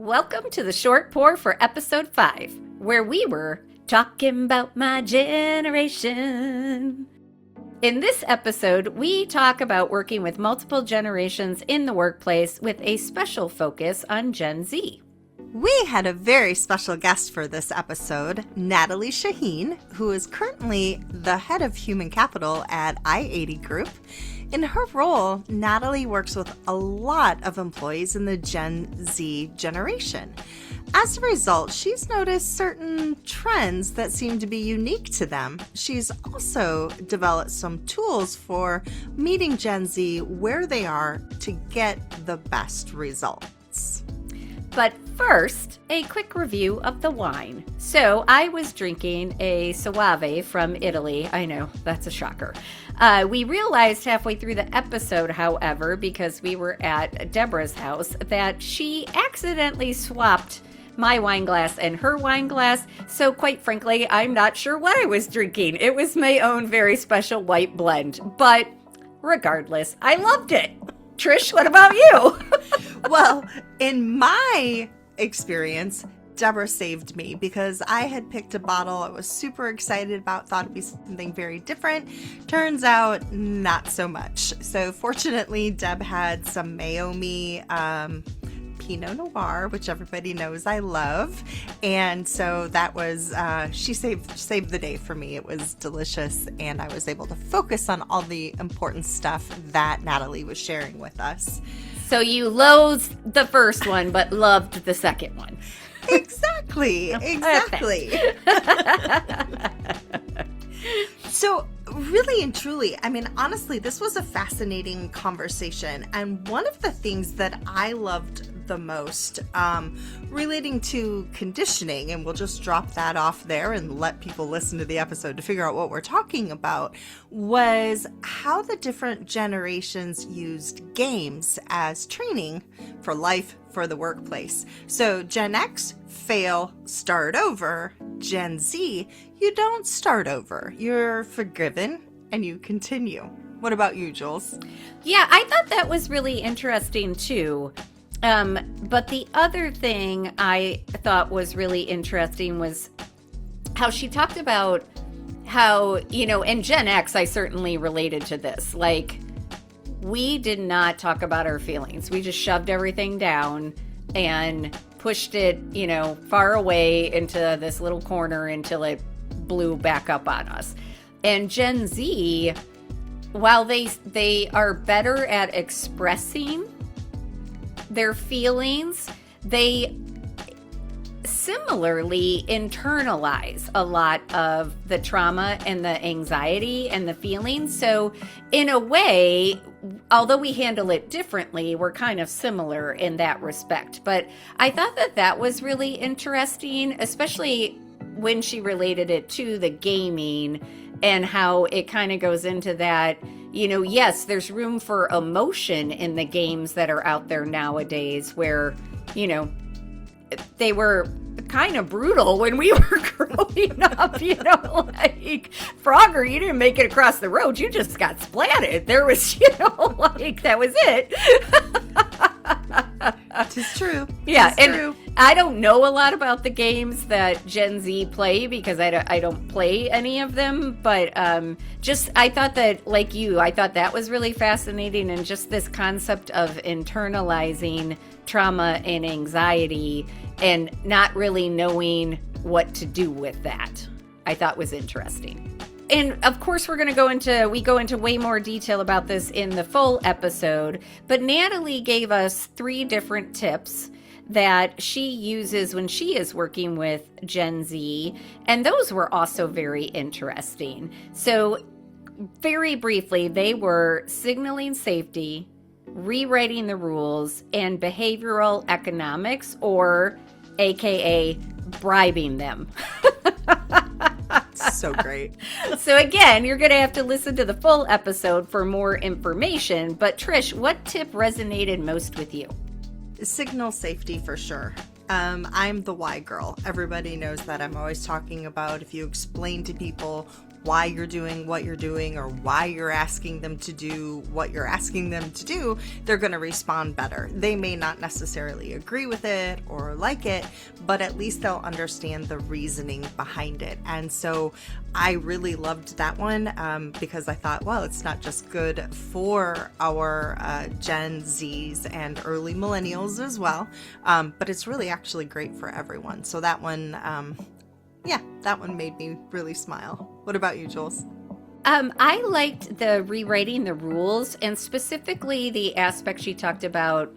Welcome to the Short Pour for episode 5, where we were talking about my generation. In this episode, we talk about working with multiple generations in the workplace with a special focus on Gen Z. We had a very special guest for this episode, Natalie Shaheen, who is currently the head of human capital at I-80 Group. In her role, Natalie works with a lot of employees in the Gen Z generation. As a result, she's noticed certain trends that seem to be unique to them. She's also developed some tools for meeting Gen Z where they are to get the best results. But first, a quick review of the wine. So I was drinking a Soave from Italy. I know, that's a shocker. We realized halfway through the episode, however, because we were at Deborah's house, that she accidentally swapped my wine glass and her wine glass. So quite frankly, I'm not sure what I was drinking. It was my own very special white blend. But regardless, I loved it. Trish, what about you? Well, in my experience, Deborah saved me because I had picked a bottle I was super excited about, thought it'd be something very different. Turns out, not so much. So fortunately, Deb had some Mayomi Pinot Noir, which everybody knows I love. And so that was, she saved the day for me. It was delicious, and I was able to focus on all the important stuff that Natalie was sharing with us. So you loathed the first one, but loved the second one. Exactly. So really and truly, I mean, honestly, this was a fascinating conversation. And one of the things that I loved the most relating to conditioning, and we'll just drop that off there and let people listen to the episode to figure out what we're talking about, was how the different generations used games as training for life, for the workplace. So Gen X, fail, start over. Gen Z, you don't start over. You're forgiven and you continue. What about you, Jules? Yeah, I thought that was really interesting too. But the other thing I thought was really interesting was how she talked about how, and Gen X, I certainly related to this. Like, we did not talk about our feelings. We just shoved everything down and pushed it, far away into this little corner until it blew back up on us. And Gen Z, while they are better at expressing their feelings, they similarly internalize a lot of the trauma and the anxiety and the feelings. So in a way, although we handle it differently, we're kind of similar in that respect. But I thought that was really interesting, especially when she related it to the gaming and how it kind of goes into that, yes, there's room for emotion in the games that are out there nowadays where, they were kind of brutal when we were growing up, like Frogger, you didn't make it across the road, you just got splatted. There was, that was it. It's true. Yeah, and true. I don't know a lot about the games that Gen Z play because I don't play any of them, but I thought that, like you, I thought that was really fascinating, and just this concept of internalizing trauma and anxiety and not really knowing what to do with that, I thought was interesting. And of course, we go into way more detail about this in the full episode, but Natalie gave us 3 different tips that she uses when she is working with Gen Z, and those were also very interesting. So very briefly, they were signaling safety, rewriting the rules, and behavioral economics, or AKA bribing them. So great. So again, you're going to have to listen to the full episode for more information. But Trish, what tip resonated most with you? Signal safety for sure. I'm the why girl. Everybody knows that. I'm always talking about if you explain to people why you're doing what you're doing or why you're asking them to do what you're asking them to do, they're going to respond better. They may not necessarily agree with it or like it, but at least they'll understand the reasoning behind it. And so I really loved that one because I thought, well, it's not just good for our Gen Zs and early millennials as well, but it's really actually great for everyone. So that one, that one made me really smile. What about you, Jules? I liked the rewriting the rules, and specifically the aspect she talked about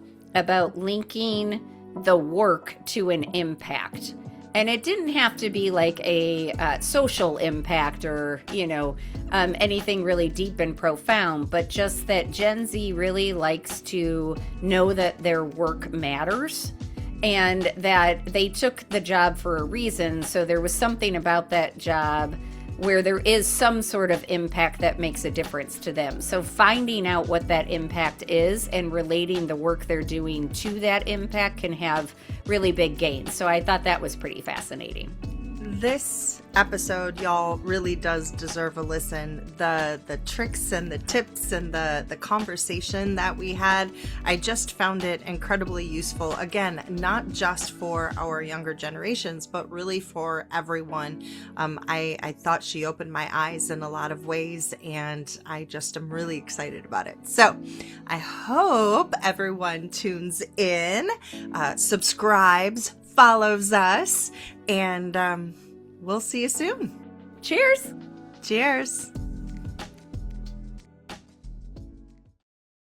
linking the work to an impact. And it didn't have to be like a social impact or, anything really deep and profound, but just that Gen Z really likes to know that their work matters and that they took the job for a reason. So there was something about that job where there is some sort of impact that makes a difference to them. So finding out what that impact is and relating the work they're doing to that impact can have really big gains. So I thought that was pretty fascinating. This episode, y'all, really does deserve a listen. The tricks and the tips and the conversation that we had, I just found it incredibly useful. Again, not just for our younger generations, but really for everyone. I thought she opened my eyes in a lot of ways, and I just am really excited about it. So I hope everyone tunes in, subscribes, follows us, and we'll see you soon. Cheers! Cheers!